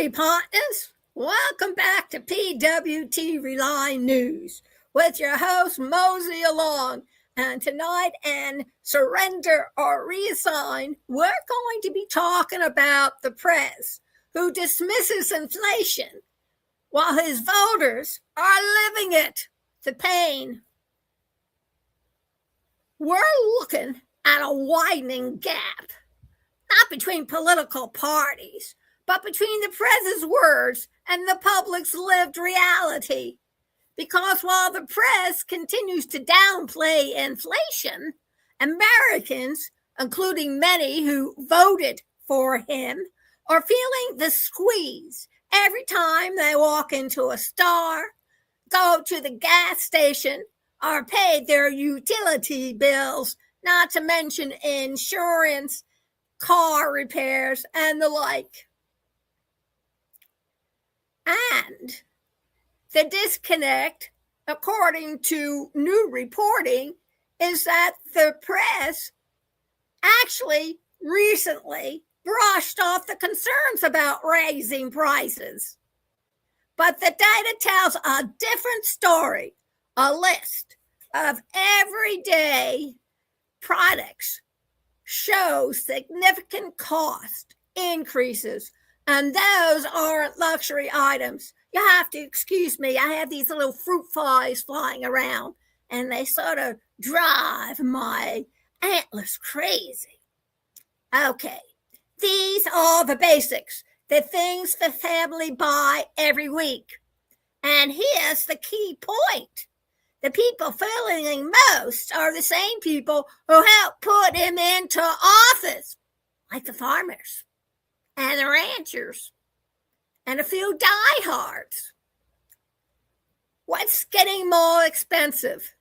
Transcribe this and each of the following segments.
Howdy, partners. Welcome back to PWT Rely News with your host, Mosey Along. And tonight, in Surrender or Reassign, we're going to be talking about the PREZ, who dismisses inflation while his voters are living it, the pain. We're looking at a widening gap, not between political parties, but between the PREZ'S words and the public's lived reality. Because while the PREZ continues to downplay inflation, Americans, including many who voted for him, are feeling the squeeze every time they walk into a store, go to the gas station, or pay their utility bills, not to mention insurance, car repairs, and the like. And the disconnect, according to new reporting, is that the PREZ actually recently brushed off the concerns about raising prices. But the data tells a different story, a list of everyday products shows significant cost increases, and those aren't luxury items. You have to excuse me. I have these little fruit flies flying around, and they sort of drive my antlers crazy. Okay, these are the basics, the things the family buy every week. And here's the key point. The people feeling most are the same people who helped put him into office, like the farmers and the ranchers and a few diehards. What's getting more expensive?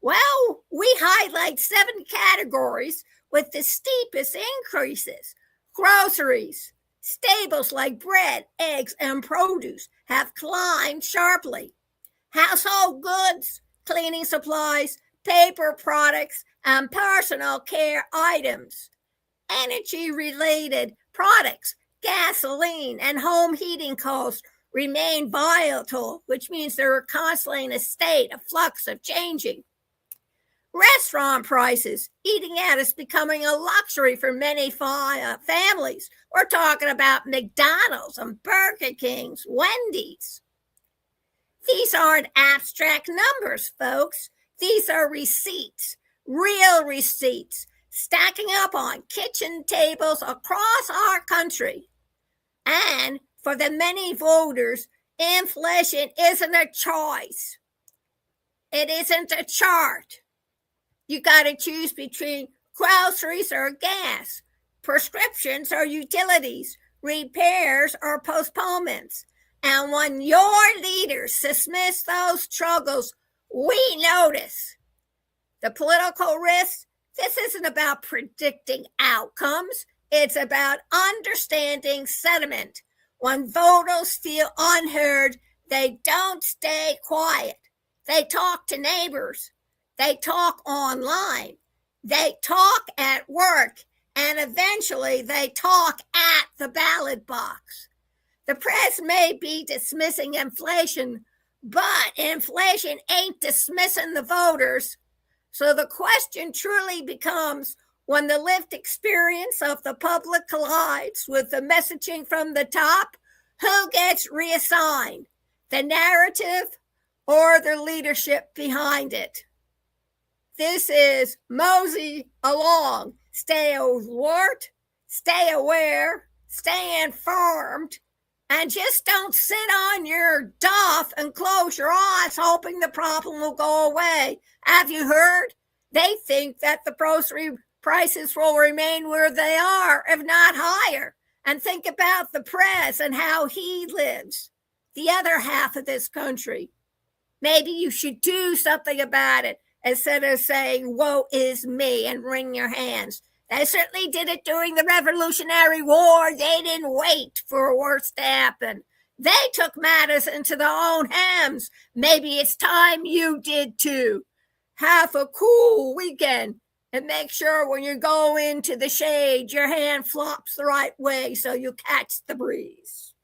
Well, we highlight 7 categories with the steepest increases. Groceries, staples like bread, eggs, and produce have climbed sharply. Household goods, cleaning supplies, paper products, and personal care items. Energy-related products, gasoline, and home heating costs remain volatile, which means they're constantly in a state of flux of changing. Restaurant prices, eating out is becoming a luxury for many families. We're talking about McDonald's and Burger King's, Wendy's. These aren't abstract numbers, folks. These are receipts, real receipts, stacking up on kitchen tables across our country. And for the many voters, inflation isn't a choice. It isn't a chart. You got to choose between groceries or gas, prescriptions or utilities, repairs or postponements. And when your leaders dismiss those struggles, we notice. The political risks, this isn't about predicting outcomes. It's about understanding sentiment. When voters feel unheard, they don't stay quiet. They talk to neighbors. They talk online. They talk at work. And eventually they talk at the ballot box. The press may be dismissing inflation, but inflation ain't dismissing the voters. So the question truly becomes, when the lived experience of the public collides with the messaging from the top, who gets reassigned? The narrative or the leadership behind it? This is Mosey Along. Stay alert, stay aware, stay informed, and just don't sit on your duff and close your eyes hoping the problem will go away. Have you heard? They think that the grocery prices will remain where they are, if not higher. And think about the PREZ and how he lives, the other half of this country. Maybe you should do something about it instead of saying, woe is me, and wring your hands. They certainly did it during the Revolutionary War. They didn't wait for worse to happen. They took matters into their own hands. Maybe it's time you did too. Have a cool weekend and make sure when you go into the shade, your hand flops the right way so you catch the breeze.